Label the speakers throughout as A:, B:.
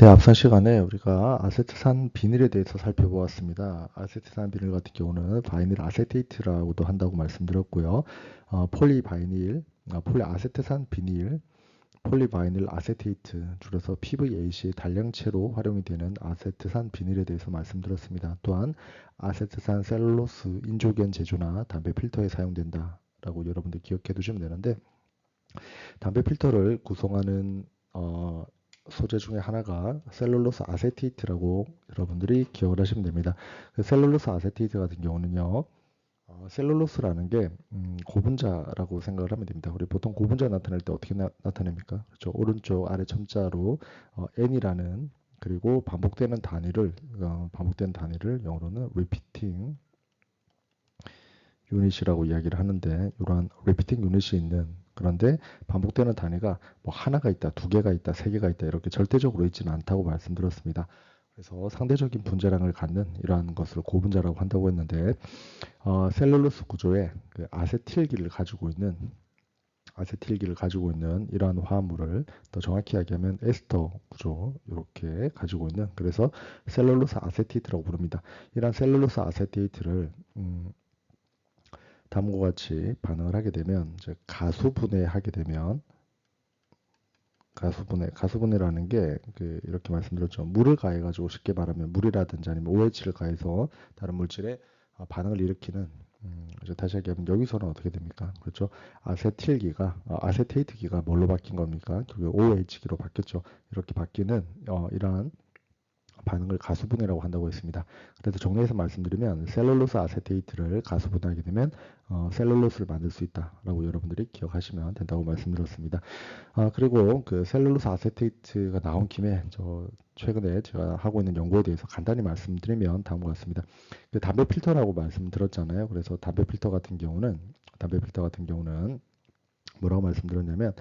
A: 네, 앞선 시간에 우리가 아세트산 비닐에 대해서 살펴보았습니다. 아세트산 비닐 같은 경우는 바이닐 아세테이트라고도 한다고 말씀드렸고요. 폴리바이닐, 폴리아세트산 비닐, 폴리바이닐 아세테이트, 줄여서 PVAC 단량체로 활용이 되는 아세트산 비닐에 대해서 말씀드렸습니다. 또한 아세트산 셀룰로스 인조견 제조나 담배 필터에 사용된다라고 여러분들 기억해 두시면 되는데, 담배 필터를 구성하는 소재 중에 하나가 셀룰로스 아세테이트라고 여러분들이 기억을 하시면 됩니다. 그 셀룰로스 아세테이트 같은 경우는요, 셀룰로스라는 게 고분자라고 생각을 하면 됩니다. 우리 보통 고분자 나타낼 때 어떻게 나타냅니까? 그렇죠. 오른쪽 아래 첨자로 n이라는, 그리고 반복되는 단위를 영어로는 repeating 유닛이라고 이야기를 하는데, 이러한 리피팅 유닛이 있는, 그런데 반복되는 단위가 뭐 하나가 있다, 두 개가 있다, 세 개가 있다, 이렇게 절대적으로 있지는 않다고 말씀드렸습니다. 그래서 상대적인 분자량을 갖는 이러한 것을 고분자라고 한다고 했는데, 셀룰로스 구조에 그 아세틸기를 가지고 있는 이러한 화합물을, 더 정확히 이야기하면 에스터 구조 이렇게 가지고 있는, 그래서 셀룰로스 아세테이트라고 부릅니다. 이러한 셀룰로스 아세테이트를 다음과 같이 반응을 하게 되면, 가수분해하게 되면, 가수분해라는 게 이렇게 말씀드렸죠. 물을 가해가지고, 쉽게 말하면 물이라든지 아니면 OH를 가해서 다른 물질에 반응을 일으키는, 이제 다시 얘기하면 여기서는 어떻게 됩니까? 그렇죠. 아세테이트기가 뭘로 바뀐 겁니까? 결국 OH기로 바뀌었죠. 이렇게 바뀌는 이러한 반응을 가수분해라고 한다고 했습니다. 그래서 정리해서 말씀드리면, 셀룰로스 아세테이트를 가수분해하게 되면 셀룰로스를 만들 수 있다라고 여러분들이 기억하시면 된다고 말씀드렸습니다. 그리고 그 셀룰로스 아세테이트가 나온 김에 최근에 제가 하고 있는 연구에 대해서 간단히 말씀드리면 다음과 같습니다. 그 담배 필터라고 말씀드렸잖아요. 그래서 담배 필터 같은 경우는 뭐라고 말씀드렸냐면,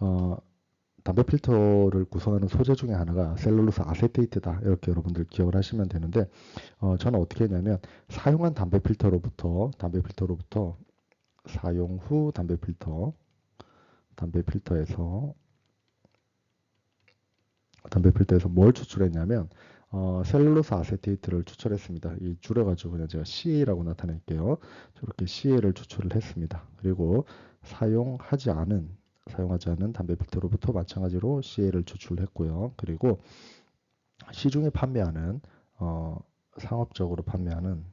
A: 어, 담배 필터를 구성하는 소재 중에 하나가 셀룰로스 아세테이트다, 이렇게 여러분들 기억을 하시면 되는데, 저는 어떻게 했냐면, 사용한 사용 후 담배 필터에서 뭘 추출했냐면, 셀룰로스 아세테이트를 추출했습니다. 이 줄여가지고 그냥 제가 CA라고 나타낼게요. 저렇게 CA를 추출을 했습니다. 그리고 사용하지 않은 담배 필터로부터 마찬가지로 CA를 추출했고요. 그리고 시중에 판매하는 상업적으로 판매하는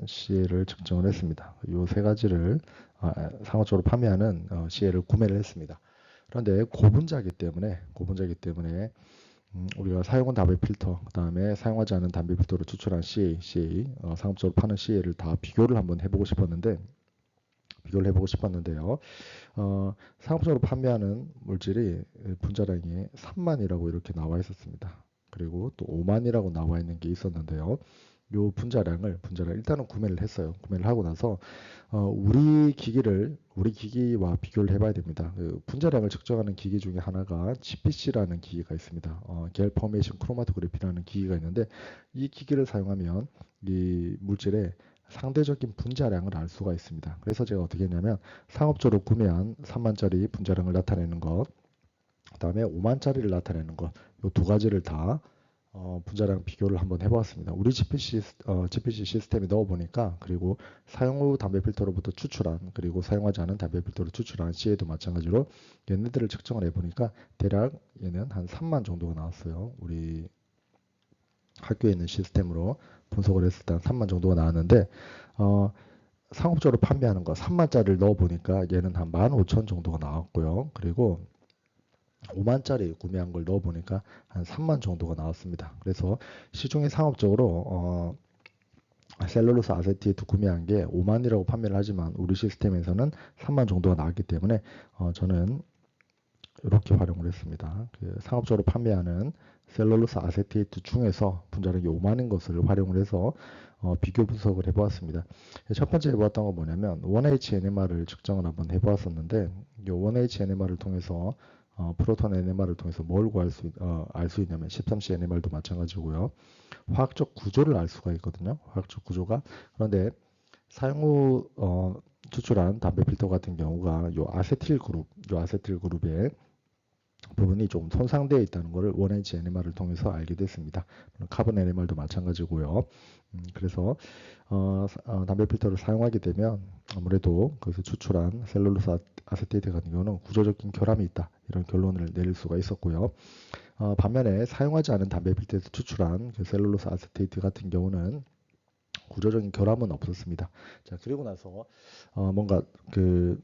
A: CA를 측정을 했습니다. 이 세 가지를 상업적으로 판매하는 CA를 구매를 했습니다. 그런데 고분자이기 때문에 우리가 사용한 담배 필터, 그 다음에 사용하지 않은 담배 필터로 추출한 CA, 상업적으로 파는 CA를 다 비교를 한번 해보고 싶었는데요. 상업적으로 판매하는 물질이 분자량이 3만이라고 이렇게 나와 있었습니다. 그리고 또 5만이라고 나와 있는 게 있었는데요. 요 분자량을 일단은 구매를 했어요. 구매를 하고 나서 우리 기기와 비교를 해봐야 됩니다. 그 분자량을 측정하는 기기 중에 하나가 GPC라는 기기가 있습니다. 겔 포메이션 크로마토그래피라는 기기가 있는데, 이 기기를 사용하면 이 물질의 상대적인 분자량을 알 수가 있습니다. 그래서 제가 어떻게 했냐면, 상업적으로 구매한 3만짜리 분자량을 나타내는 것, 그 다음에 5만짜리를 나타내는 것, 이 두 가지를 다 분자량 비교를 한번 해보았습니다. 우리 GPC 시스템에 넣어보니까, 그리고 사용 후 담배 필터로부터 추출한, 그리고 사용하지 않은 담배 필터로 추출한 CA도 마찬가지로 얘네들을 측정을 해보니까 대략 얘는 한 3만 정도가 나왔어요. 우리 학교에 있는 시스템으로 분석을 했을 때 한 3만 정도가 나왔는데, 상업적으로 판매하는 거 3만짜리를 넣어보니까 얘는 한 15,000 정도가 나왔고요. 그리고 5만짜리 구매한 걸 넣어보니까 한 3만 정도가 나왔습니다. 그래서 시중에 상업적으로 셀룰로스 아세테이트 구매한 게 5만이라고 판매를 하지만, 우리 시스템에서는 3만 정도가 나왔기 때문에 저는 이렇게 활용을 했습니다. 그 상업적으로 판매하는 셀룰로스 아세테이트 중에서 분자량이 5만인 것을 활용을 해서 비교 분석을 해보았습니다. 첫 번째 해보았던 건 뭐냐면, 1H NMR을 측정을 한번 해보았었는데, 이 1H NMR을 통해서 프로톤 NMR을 통해서 뭘 알 수 있냐면, 13C NMR도 마찬가지고요. 화학적 구조를 알 수가 있거든요. 화학적 구조가. 그런데 사용 후 추출한 담배 필터 같은 경우가 요 아세틸 그룹에 부분이 좀 손상되어 있다는 것을 원에이지 NMR을 통해서 알게 됐습니다. 카본 NMR도 마찬가지고요. 그래서 담배 필터를 사용하게 되면 아무래도 거기서 추출한 셀룰로스 아세테이트 같은 경우는 구조적인 결함이 있다, 이런 결론을 내릴 수가 있었고요. 반면에 사용하지 않은 담배 필터에서 추출한 그 셀룰로스 아세테이트 같은 경우는 구조적인 결함은 없었습니다. 자, 그리고 나서 뭔가 그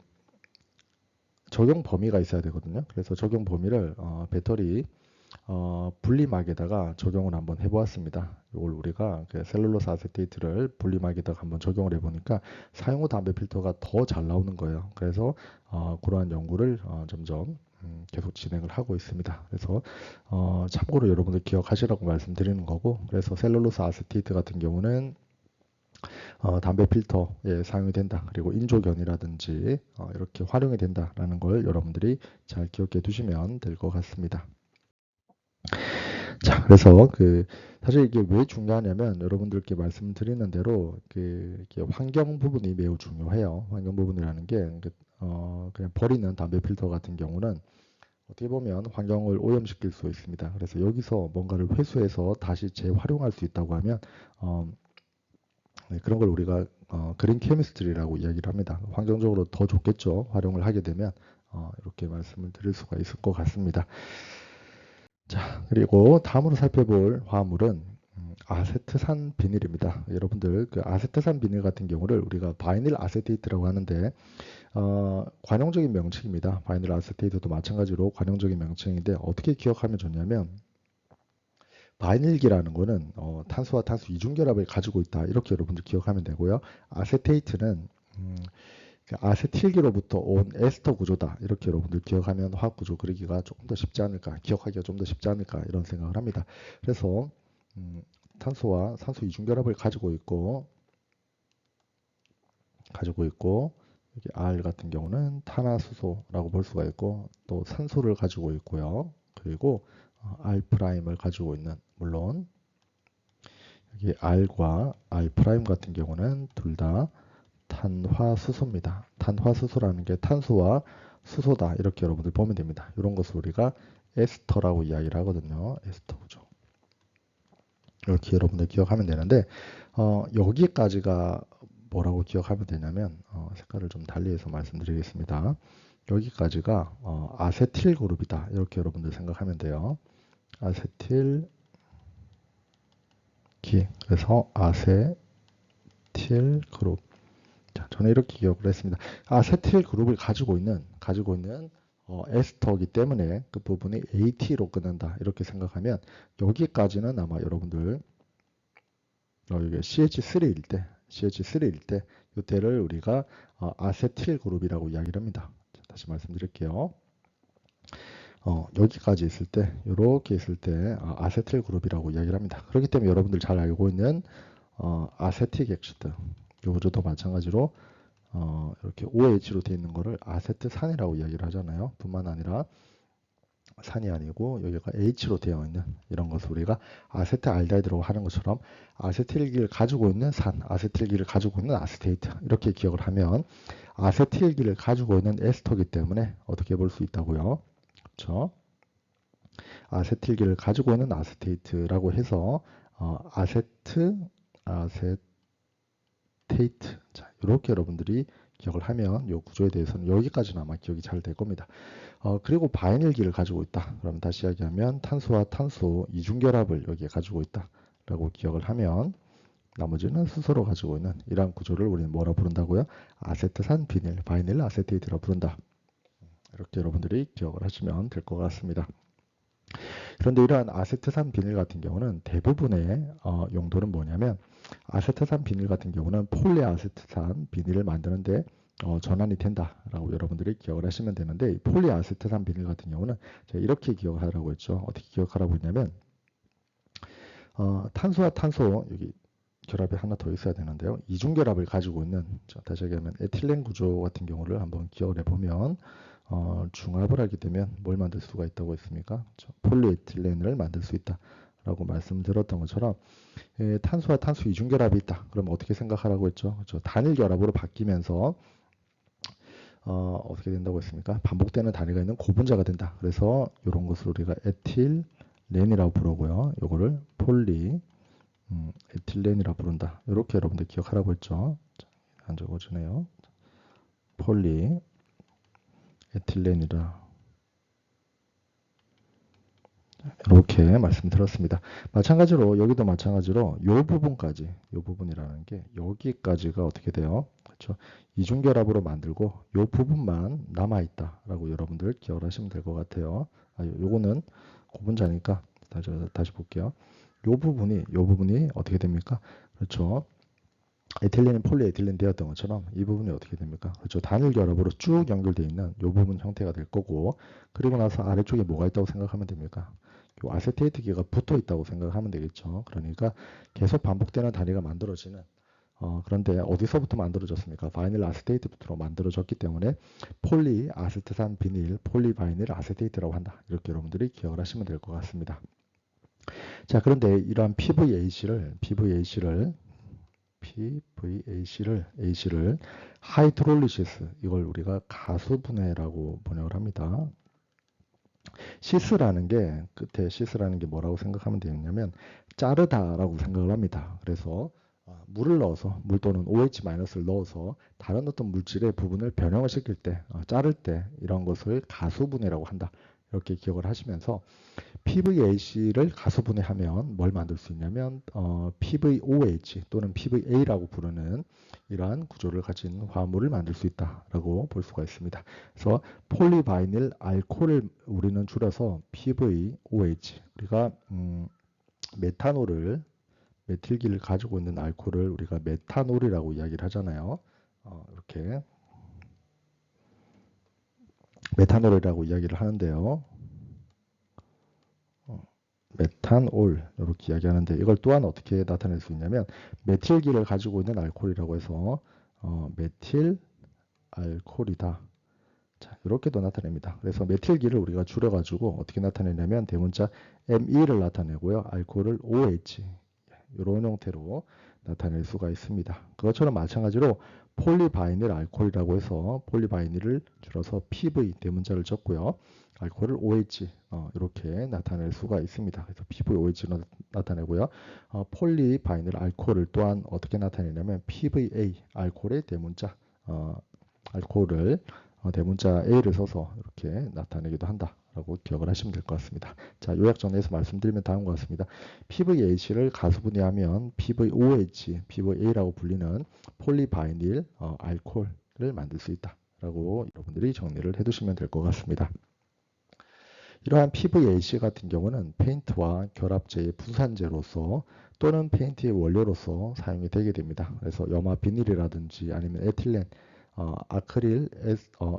A: 적용 범위가 있어야 되거든요. 그래서 적용 범위를 배터리 분리막에다가 적용을 한번 해보았습니다. 이걸 우리가 그 셀룰로스 아세테이트를 분리막에다가 한번 적용을 해보니까 사용 후 담배 필터가 더 잘 나오는 거예요. 그래서 그러한 연구를 점점 계속 진행을 하고 있습니다. 그래서 참고로 여러분들 기억하시라고 말씀드리는 거고, 그래서 셀룰로스 아세테이트 같은 경우는 담배 필터에 사용이 된다. 그리고 인조견이라든지 이렇게 활용이 된다라는 걸 여러분들이 잘 기억해 두시면 될 것 같습니다. 자, 그래서 사실 이게 왜 중요하냐면 여러분들께 말씀드리는 대로 이게 환경 부분이 매우 중요해요. 환경 부분이라는 게 그냥 버리는 담배 필터 같은 경우는 어떻게 보면 환경을 오염시킬 수 있습니다. 그래서 여기서 뭔가를 회수해서 다시 재활용할 수 있다고 하면 네, 그런 걸 우리가 그린 케미스트리라고 이야기를 합니다. 환경적으로 더 좋겠죠. 활용을 하게 되면 이렇게 말씀을 드릴 수가 있을 것 같습니다. 자, 그리고 다음으로 살펴볼 화합물은 아세트산 비닐입니다. 여러분들 그 아세트산 비닐 같은 경우를 우리가 바이닐 아세테이트라고 하는데 관용적인 명칭입니다. 바이닐 아세테이트도 마찬가지로 관용적인 명칭인데 어떻게 기억하면 좋냐면 바이닐기라는 거는 탄소와 탄소 이중결합을 가지고 있다, 이렇게 여러분들 기억하면 되고요. 아세테이트는 그 아세틸기로부터 온 에스터 구조다, 이렇게 여러분들 기억하면 화학 구조 그리기가 조금 더 쉽지 않을까, 기억하기가 좀 더 쉽지 않을까, 이런 생각을 합니다. 그래서 탄소와 산소 이중결합을 가지고 있고 여기 R 같은 경우는 탄화수소라고 볼 수가 있고, 또 산소를 가지고 있고요. 그리고 R'을 가지고 있는, 물론 여기 R과 R' 같은 경우는 둘 다 탄화수소입니다. 탄화수소라는 게 탄소와 수소다, 이렇게 여러분들 보면 됩니다. 이런 것을 우리가 에스터라고 이야기를 하거든요. 에스터 구조. 이렇게 여러분들 기억하면 되는데 여기까지가 뭐라고 기억하면 되냐면 색깔을 좀 달리해서 말씀드리겠습니다. 여기까지가 아세틸 그룹이다, 이렇게 여러분들 생각하면 돼요. 아세틸 기, 그래서 아세틸 그룹. 자, 저는 이렇게 기억을 했습니다. 아세틸 그룹을 가지고 있는 에스터이기 때문에 그 부분이 AT로 끊는다, 이렇게 생각하면 여기까지는 아마 여러분들 이게 CH3일 때 이때를 우리가 아세틸 그룹이라고 이야기를 합니다. 자, 다시 말씀드릴게요. 여기까지 있을 때, 이렇게 있을 때 아세틸 그룹이라고 이야기를 합니다. 그렇기 때문에 여러분들 잘 알고 있는 아세틱 엑시드, 이 구조도 마찬가지로 이렇게 OH로 되어 있는 거를 아세트산이라고 이야기를 하잖아요. 뿐만 아니라 산이 아니고 여기가 H로 되어 있는 이런 것을 우리가 아세트알데히드라고 하는 것처럼 아세틸기를 가지고 있는 산, 아세틸기를 가지고 있는 아세테이트, 이렇게 기억을 하면 아세틸기를 가지고 있는 에스터이기 때문에 어떻게 볼 수 있다고요? 그렇죠? 아세틸기를 가지고 있는 아세테이트라고 해서 아세테이트, 자, 이렇게 여러분들이 기억을 하면 이 구조에 대해서는 여기까지는 아마 기억이 잘 될 겁니다. 그리고 바이닐기를 가지고 있다. 그럼 다시 이야기하면 탄소와 탄소 이중결합을 여기에 가지고 있다 라고 기억을 하면 나머지는 수소로 가지고 있는 이러한 구조를 우리는 뭐라 부른다고요? 아세트산 비닐, 바이닐 아세테이트라 부른다. 이렇게 여러분들이 기억을 하시면 될 것 같습니다. 그런데 이러한 아세트산 비닐 같은 경우는 대부분의 용도는 뭐냐면, 아세트산 비닐 같은 경우는 폴리아세트산 비닐을 만드는데 전환이 된다라고 여러분들이 기억을 하시면 되는데, 이 폴리아세트산 비닐 같은 경우는 제가 이렇게 기억하라고 했죠. 어떻게 기억하라고 했냐면 탄소와 탄소 여기 결합이 하나 더 있어야 되는데요. 이중결합을 가지고 있는, 자, 다시 얘기하면 에틸렌 구조 같은 경우를 한번 기억을 해보면 중합을 하게 되면 뭘 만들 수가 있다고 했습니까? 폴리에틸렌을 만들 수 있다 라고 말씀드렸던 것처럼 탄소와 탄소 이중결합이 있다. 그럼 어떻게 생각하라고 했죠? 단일 결합으로 바뀌면서 어떻게 된다고 했습니까? 반복되는 단위가 있는 고분자가 된다. 그래서 이런 것을 우리가 에틸렌이라고 부르고요. 요거를 폴리 에틸렌이라고 부른다. 이렇게 여러분들 기억하라고 했죠. 안 적어주네요. 폴리 에틸렌이라 이렇게 말씀드렸습니다. 마찬가지로 여기도 마찬가지로 요 부분이라는 게 여기까지가 어떻게 돼요? 그렇죠? 이중결합으로 만들고 요 부분만 남아 있다라고 여러분들 기억을 하시면 될 것 같아요. 요거는 고분자니까 다시 볼게요. 요 부분이 어떻게 됩니까? 그렇죠? 에틸렌이 폴리에틸렌 되었던 것처럼 이 부분이 어떻게 됩니까? 그렇죠. 단일 결합으로 쭉 연결되어 있는 이 부분 형태가 될 거고, 그리고 나서 아래쪽에 뭐가 있다고 생각하면 됩니까? 요 아세테이트기가 붙어 있다고 생각하면 되겠죠. 그러니까 계속 반복되는 단위가 만들어지는, 그런데 어디서부터 만들어졌습니까? 바이닐 아세테이트부터 만들어졌기 때문에 폴리 아세트산 비닐 폴리바이닐 아세테이트라고 한다. 이렇게 여러분들이 기억을 하시면 될 것 같습니다. 자, 그런데 이러한 PVAC를 하이드롤리시스, 이걸 우리가 가수분해라고 번역을 합니다. 시스라는 게 끝에 시스라는 게 뭐라고 생각하면 되냐면 자르다라고 생각을 합니다. 그래서 물을 넣어서 물 또는 OH-를 넣어서 다른 어떤 물질의 부분을 변형을 시킬 때 자를 때 이런 것을 가수분해라고 한다. 이렇게 기억을 하시면서 PVAC를 가수분해하면 뭘 만들 수 있냐면 PVOH 또는 PVA라고 부르는 이러한 구조를 가진 화합물을 만들 수 있다라고 볼 수가 있습니다. 그래서 폴리바이닐 알코올을 우리는 줄여서 PVOH, 우리가 메틸기를 가지고 있는 알코올을 우리가 메탄올이라고 이야기를 하잖아요. 이렇게 메탄올이라고 이야기를 하는데요. 메탄올 이렇게 이야기하는데 이걸 또한 어떻게 나타낼 수 있냐면 메틸기를 가지고 있는 알코올이라고 해서 메틸 알코올이다. 자, 이렇게도 나타냅니다. 그래서 메틸기를 우리가 줄여가지고 어떻게 나타내냐면 대문자 ME를 나타내고요. 알코올을 OH 이런 형태로 나타낼 수가 있습니다. 그것처럼 마찬가지로 폴리바이닐 알코올이라고 해서 폴리바이닐을 줄여서 PV 대문자를 적고요. 알코올을 OH 이렇게 나타낼 수가 있습니다. 그래서 PVOH로 나타내고요. 폴리바이닐 알코올을 또한 어떻게 나타내냐면 PVA 알코올의 대문자 알코올을 대문자 A를 써서 이렇게 나타내기도 한다라고 기억을 하시면 될 것 같습니다. 자, 요약 정리해서 말씀드리면 다음과 같습니다. PVAC를 가수분해하면 PVOH, PVA라고 불리는 폴리바이닐 알코올을 만들 수 있다라고 여러분들이 정리를 해두시면 될 것 같습니다. 이러한 PVAC 같은 경우는 페인트와 결합제의 부산재로서 또는 페인트의 원료로서 사용이 되게 됩니다. 그래서 염화 비닐이라든지 아니면 에틸렌, 아크릴,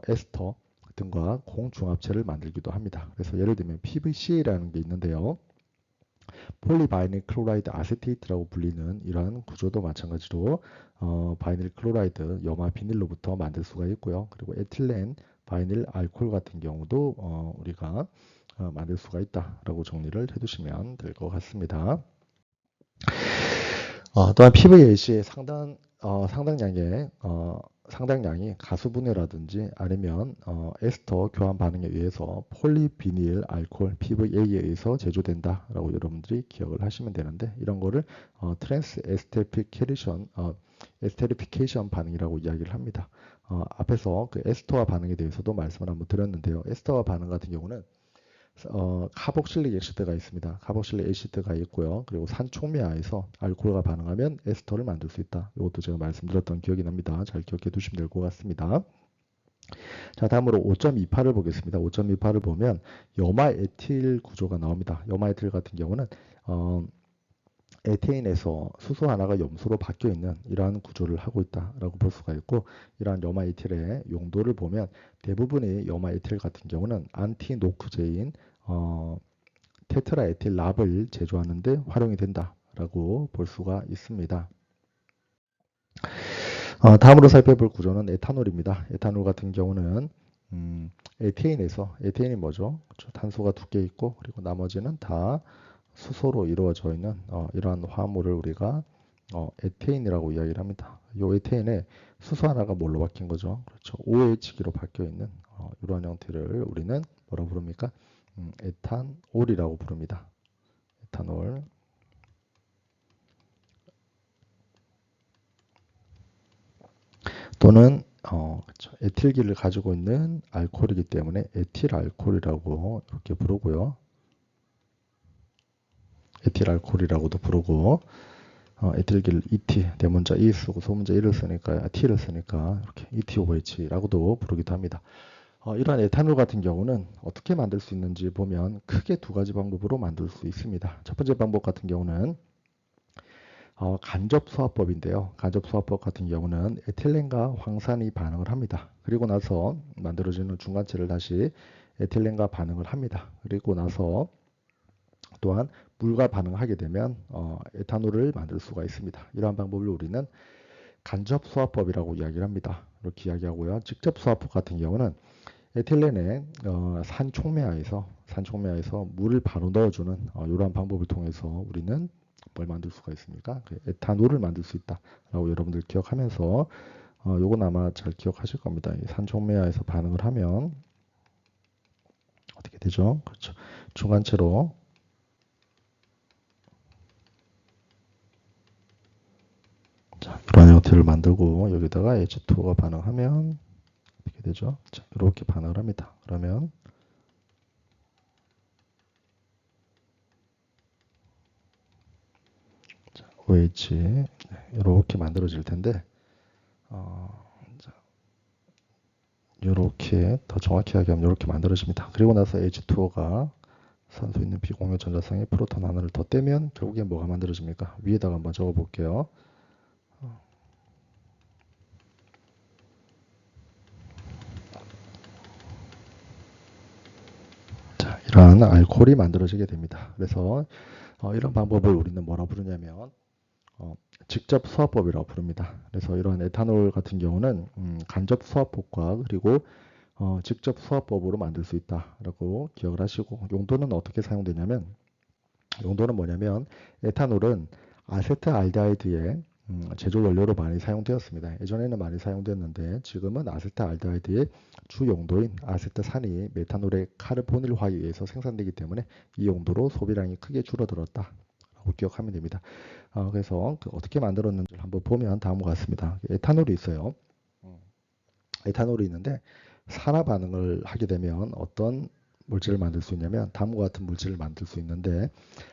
A: 에스터 등과 공중합체를 만들기도 합니다. 그래서 예를 들면 PVC라는 게 있는데요. 폴리바이닐 클로라이드 아세테이트라고 불리는 이러한 구조도 마찬가지로 바이닐 클로라이드 염화 비닐로부터 만들 수가 있고요. 그리고 에틸렌 바이닐 알코올 같은 경우도 우리가 만들 수가 있다라고 정리를 해두시면 될 것 같습니다. 또한 PVAC의 상당량이 가수분해라든지 아니면 에스터 교환 반응에 의해서 폴리비닐 알코올 PVA에 의해서 제조된다라고 여러분들이 기억을 하시면 되는데 이런 거를 트랜스 에스테리피케이션 반응이라고 이야기를 합니다. 앞에서 그 에스터와 반응에 대해서도 말씀을 한번 드렸는데요. 에스터와 반응 같은 경우는 카복실릭 애시드가 있습니다. 카복실릭 애시드가 있고요. 그리고 산촉매하에서 알코올과 반응하면 에스터를 만들 수 있다. 이것도 제가 말씀드렸던 기억이 납니다. 잘 기억해 두시면 될 것 같습니다. 자, 다음으로 5.28을 보겠습니다. 5.28을 보면 염화에틸 구조가 나옵니다. 염화에틸 같은 경우는 에테인에서 수소 하나가 염소로 바뀌어 있는 이러한 구조를 하고 있다라고 볼 수가 있고 이러한 염화에틸의 용도를 보면 대부분의 염화에틸 같은 경우는 안티노크제인 테트라에틸 랍을 제조하는데 활용이 된다라고 볼 수가 있습니다. 다음으로 살펴볼 구조는 에탄올입니다. 에탄올 같은 경우는 에테인이 뭐죠? 그렇죠? 탄소가 두 개 있고 그리고 나머지는 다 수소로 이루어져 있는 이러한 화합물을 우리가 에테인이라고 이야기를 합니다. 이 에테인에 수소 하나가 뭘로 바뀐 거죠? 그렇죠. OH기로 바뀌어 있는 이러한 형태를 우리는 뭐라고 부릅니까? 에탄올이라고 부릅니다. 에탄올. 또는 그렇죠. 에틸기를 가지고 있는 알코올이기 때문에 에틸알코올이라고 이렇게 부르고요. 에틸알코올이라고도 부르고 에틸기를 ET 대문자 E 쓰고 소문자 E를 쓰니까 T를 쓰니까 이렇게 ETOH라고도 부르기도 합니다. 이러한 에탄올 같은 경우는 어떻게 만들 수 있는지 보면 크게 두 가지 방법으로 만들 수 있습니다. 첫 번째 방법 같은 경우는 간접수화법인데요. 간접수화법 같은 경우는 에틸렌과 황산이 반응을 합니다. 그리고 나서 만들어지는 중간체를 다시 에틸렌과 반응을 합니다. 그리고 나서 또한 물과 반응하게 되면 에탄올을 만들 수가 있습니다. 이러한 방법을 우리는 간접수화법이라고 이야기를 합니다. 이렇게 이야기하고요. 직접수화법 같은 경우는 에틸렌에 산촉매하에서 물을 바로 넣어주는 이러한 방법을 통해서 우리는 뭘 만들 수가 있습니까? 그 에탄올을 만들 수 있다라고 여러분들 기억하면서 요건 아마 잘 기억하실 겁니다. 이 산촉매하에서 반응을 하면 어떻게 되죠? 그렇죠. 중간체로 자, 이런 형태를 만들고 여기다가 H2O가 반응하면 어떻게 되죠? 자, 이렇게 반응을 합니다. 그러면 OH 이렇게 만들어질 텐데 이렇게 더 정확히 하면 이렇게 만들어집니다. 그리고 나서 H2O가 산소 있는 비공유 전자쌍에 프로톤 하나를 더 떼면 결국에 뭐가 만들어집니까? 위에다가 한번 적어 볼게요. 자, 이러한 알코올이 만들어지게 됩니다. 그래서 이런 방법을 우리는 뭐라 부르냐면 직접 수화법이라고 부릅니다. 그래서 이러한 에탄올 같은 경우는 간접 수화법과 그리고 직접 수화법으로 만들 수 있다라고 기억을 하시고 용도는 어떻게 사용되냐면 용도는 뭐냐면 에탄올은 아세트알데하이드의 제조 원료로 많이 사용되었습니다. 예전에는 많이 사용됐는데 지금은 아세트알데하이드의 주 용도인 아세트산이 메탄올의 카르보닐화에 의해서 생산되기 때문에 이 용도로 소비량이 크게 줄어들었다라고 기억하면 됩니다. 그래서 어떻게 만들었는지를 한번 보면 다음과 같습니다. 에탄올이 있어요. 에탄올이 있는데 산화 반응을 하게 되면 어떤 물질을 만들 수 있냐면 다음과 같은 물질을 만들 수 있는데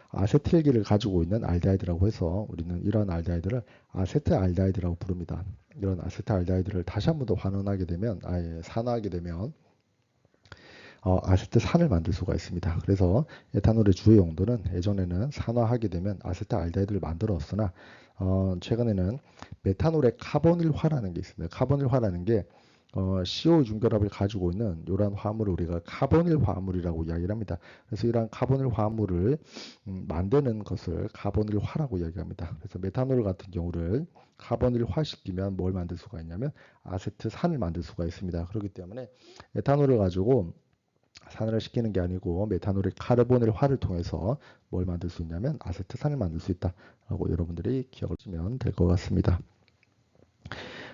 A: 아세틸기를 가지고 있는 알데하이드라고 해서 우리는 이런 알데하이드를 아세트알데하이드라고 부릅니다. 이런 아세트알데하이드를 다시 한 번 더 환원하게 되면 산화하게 되면 아세트산을 만들 수가 있습니다. 그래서 에탄올의 주요 용도는 예전에는 산화하게 되면 아세트알데하이드를 만들었으나 최근에는 메탄올의 카보닐화라는 게 있습니다. 카보닐화라는 게 CO 중결합을 가지고 있는 이러한 화합물을 우리가 카보닐 화합물이라고 이야기를 합니다. 그래서 이러한 카보닐 화합물을 만드는 것을 카보닐화라고 이야기합니다. 그래서 메탄올 같은 경우를 카보닐화 시키면 뭘 만들 수가 있냐면 아세트산을 만들 수가 있습니다. 그렇기 때문에 에탄올을 가지고 산화를 시키는 게 아니고 메탄올의 카르보닐화를 통해서 뭘 만들 수 있냐면 아세트산을 만들 수 있다라고 여러분들이 기억을 하시면 될 것 같습니다.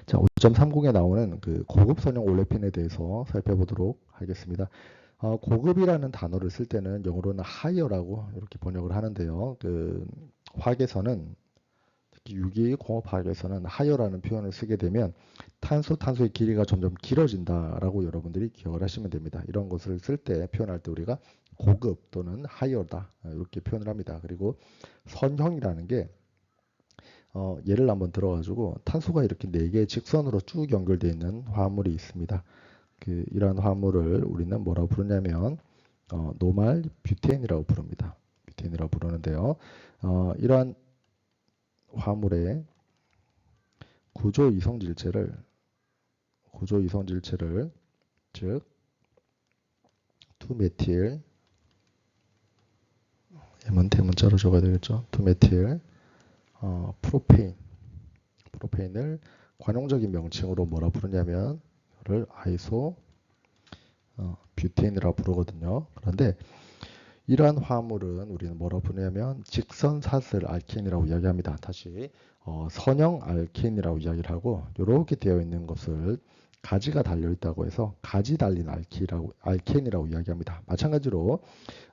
A: 자, 5.30에 나오는 그 고급 선형 올레핀에 대해서 살펴보도록 하겠습니다. 고급이라는 단어를 쓸 때는 영어로는 higher라고 이렇게 번역을 하는데요. 그 화학에서는 특히 유기공업화학에서는 higher라는 표현을 쓰게 되면 탄소의 길이가 점점 길어진다라고 여러분들이 기억을 하시면 됩니다. 이런 것을 쓸 때 표현할 때 우리가 고급 또는 higher다 이렇게 표현을 합니다. 그리고 선형이라는 게 예를 한번 들어가지고 탄소가 이렇게 4개의 직선으로 쭉 연결되어 있는 화합물이 있습니다. 이러한 화합물을 우리는 뭐라고 부르냐면 노말 뷰테인이라고 부릅니다. 뷰테인이라고 부르는데요. 이러한 화합물의 구조 이성질체를 즉 2메틸 얘만 대문자로 적어야 되겠죠. 2메틸 프로페인을 관용적인 명칭으로 뭐라 부르냐면 이를 아이소 뷰테인이라고 부르거든요. 그런데 이러한 화합물은 우리는 뭐라고 부르냐면 직선사슬 알케인이라고 이야기합니다. 다시 선형 알케인이라고 이야기를 하고 이렇게 되어 있는 것을 가지가 달려 있다고 해서 가지 달린 알케인이라고 이야기합니다. 마찬가지로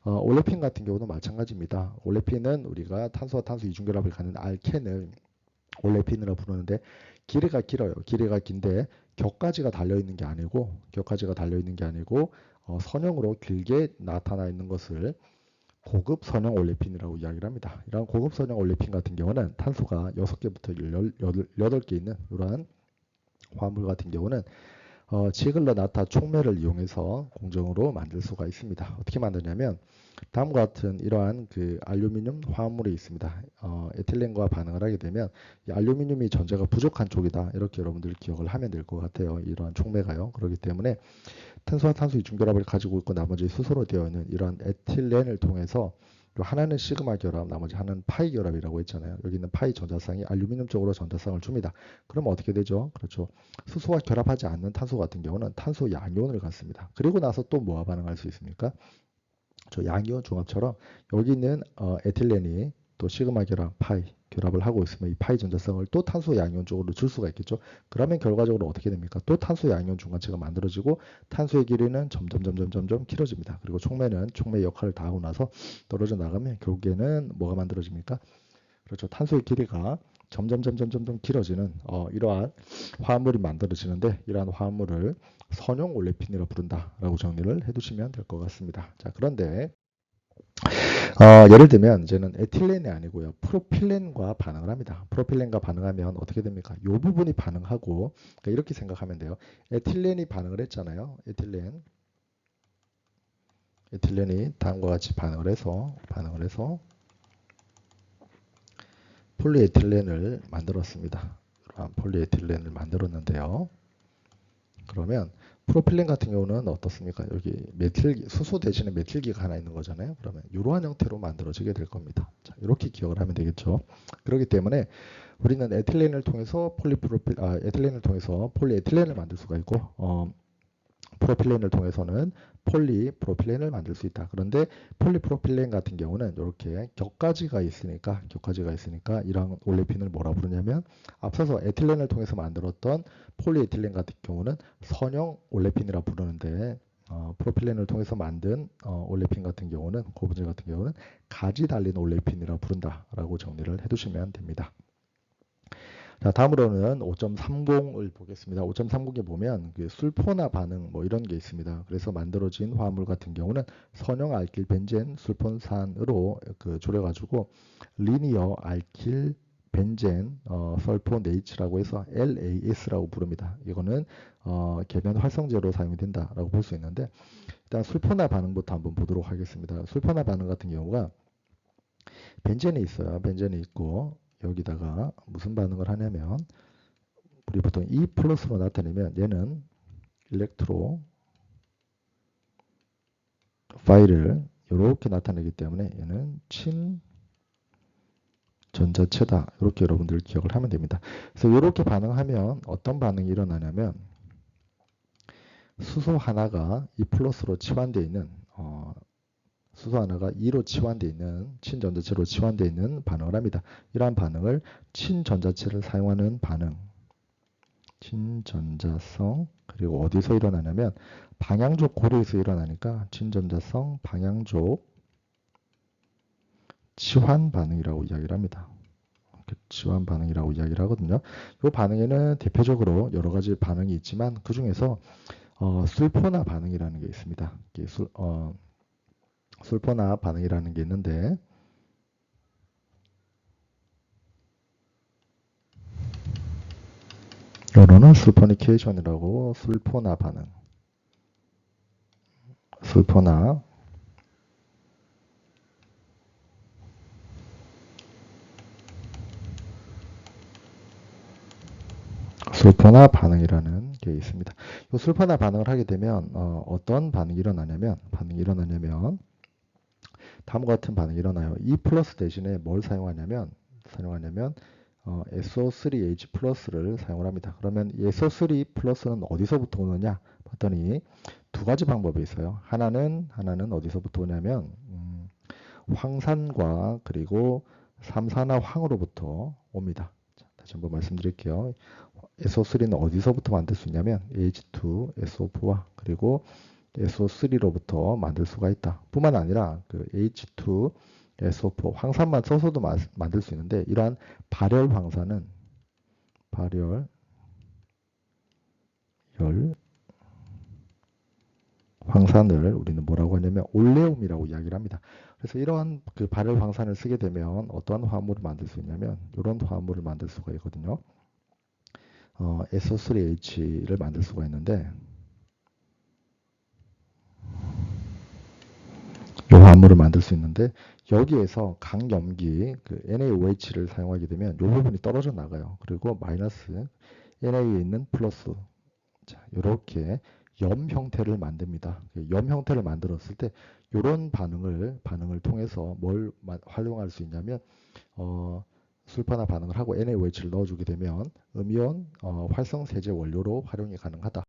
A: 올레핀 같은 경우도 마찬가지입니다. 올레핀은 우리가 탄소와 탄소 이중결합을 가는 알켄을 올레핀이라고 부르는데 길이가 길어요. 길이가 긴데 격가지가 달려 있는 게 아니고 선형으로 길게 나타나 있는 것을 고급 선형 올레핀이라고 이야기를 합니다. 이런 고급 선형 올레핀 같은 경우는 탄소가 6개부터 18개 있는 이러한 화합물 같은 경우는 지글러 나타 촉매를 이용해서 공정으로 만들 수가 있습니다. 어떻게 만드냐면 다음과 같은 이러한 그 알루미늄 화합물이 있습니다. 에틸렌과 반응을 하게 되면 이 알루미늄이 전자가 부족한 쪽이다. 이렇게 여러분들 기억을 하면 될 것 같아요. 이러한 촉매가요. 그렇기 때문에 탄소와 탄소 이중결합을 가지고 있고 나머지 수소로 되어 있는 이러한 에틸렌을 통해서 하나는 시그마 결합, 나머지 하나는 파이 결합이라고 했잖아요. 여기 있는 파이 전자쌍이 알루미늄 쪽으로 전자쌍을 줍니다. 그러면 어떻게 되죠? 그렇죠. 수소와 결합하지 않는 탄소 같은 경우는 탄소 양이온을 갖습니다. 그리고 나서 또 뭐와 반응할 수 있습니까? 저 양이온 중합처럼 여기 있는 에틸렌이 또 시그마 결합, 파이 결합을 하고 있으면 이 파이 전자성을 또 탄소 양이온 쪽으로 줄 수가 있겠죠. 그러면 결과적으로 어떻게 됩니까? 또 탄소 양이온 중간체가 만들어지고 탄소의 길이는 점점 길어집니다. 그리고 촉매는 촉매 역할을 다 하고 나서 떨어져 나가면 결국에는 뭐가 만들어집니까? 그렇죠. 탄소의 길이가 점점 길어지는 이러한 화합물이 만들어지는데 이러한 화합물을 선형 올레핀이라 부른다라고 정리를 해두시면 될 것 같습니다. 자, 그런데 예를 들면 이제는 에틸렌이 아니고요. 프로필렌과 반응을 합니다. 프로필렌과 반응하면 어떻게 됩니까? 이 부분이 반응하고 그러니까 이렇게 생각하면 돼요. 에틸렌이 반응을 했잖아요. 에틸렌이 다음과 같이 반응을 해서 폴리에틸렌을 만들었습니다. 이러한 폴리에틸렌을 만들었는데요. 그러면 프로필렌 같은 경우는 어떻습니까? 여기 수소 대신에 메틸기가 하나 있는 거잖아요. 그러면 이러한 형태로 만들어지게 될 겁니다. 자, 이렇게 기억을 하면 되겠죠. 그렇기 때문에 우리는 에틸렌을 통해서 에틸렌을 통해서 폴리에틸렌을 만들 수가 있고 프로필렌을 통해서는 폴리프로필렌을 만들 수 있다. 그런데 폴리프로필렌 같은 경우는 이렇게 격가지가 있으니까 이런 올레핀을 뭐라 부르냐면 앞서서 에틸렌을 통해서 만들었던 폴리에틸렌 같은 경우는 선형 올레핀이라 부르는데 프로필렌을 통해서 만든 올레핀 같은 경우는 고분질 같은 경우는 가지 달린 올레핀이라 부른다라고 정리를 해두시면 됩니다. 자, 다음으로는 5.30을 보겠습니다. 5.30에 보면 그 술포나 반응 뭐 이런 게 있습니다. 그래서 만들어진 화합물 같은 경우는 선형 알킬 벤젠 술폰산으로 그 줄여가지고 리니어 알킬 벤젠 설포 네이츠라고 해서 LAS라고 부릅니다. 이거는 계면 활성제로 사용이 된다라고 볼 수 있는데 일단 술포나 반응부터 한번 보도록 하겠습니다. 술포나 반응 같은 경우가 벤젠이 있어요. 벤젠이 있고 여기다가 무슨 반응을 하냐면 우리 보통 E 플러스로 나타내면 얘는 일렉트로 파일을 이렇게 나타내기 때문에 얘는 친 전자체다. 이렇게 여러분들 기억을 하면 됩니다. 그래서 이렇게 반응하면 어떤 반응이 일어나냐면 수소 하나가 E 플러스로 치환되어 있는 수소 하나가 2로 치환되어 있는 친전자체로 치환되어 있는 반응을 합니다. 이러한 반응을 친전자체를 사용하는 반응 친전자성 그리고 어디서 일어나냐면 방향족 고리에서 일어나니까 친전자성 방향족 치환 반응이라고 이야기를 합니다. 치환 반응이라고 이야기를 하거든요. 이 반응에는 대표적으로 여러 가지 반응이 있지만 그 중에서 술포나 반응이라는 게 있습니다. 술포나 반응이라는 게 있는데 요거는 술포니케이션이라고 술포나 반응 술포나 술포나 반응이라는 게 있습니다. 이 술포나 반응을 하게 되면 어떤 반응이 일어나냐면 다음과 같은 반응이 일어나요. E 플러스 대신에 뭘 사용하냐면 SO3H 플러스를 사용을 합니다. 그러면 SO3 플러스는 어디서부터 오느냐 봤더니 두 가지 방법이 있어요. 하나는 어디서부터 오냐면 황산과 그리고 삼산화 황으로부터 옵니다. 자, 다시 한번 말씀드릴게요. SO3는 어디서부터 만들 수 있냐면 H2SO4와 그리고 SO3로부터 만들 수가 있다. 뿐만 아니라 그 H2SO4 황산만 써서도 만들 수 있는데 이러한 발열 황산은 발열 황산을 우리는 뭐라고 하냐면 올레움이라고 이야기를 합니다. 그래서 이러한 그 발열 황산을 쓰게 되면 어떠한 화합물을 만들 수 있냐면 이런 화합물을 만들 수가 있거든요. SO3H를 만들 수가 있는데 이 화합물을 만들 수 있는데 여기에서 강염기 그 NaOH를 사용하게 되면 이 부분이 떨어져 나가요. 그리고 마이너스 Na에 있는 플러스 자, 이렇게 염 형태를 만듭니다. 염 형태를 만들었을 때 이런 반응을 통해서 뭘 활용할 수 있냐면 술판화 반응을 하고 NaOH를 넣어주게 되면 음이온 활성 세제 원료로 활용이 가능하다.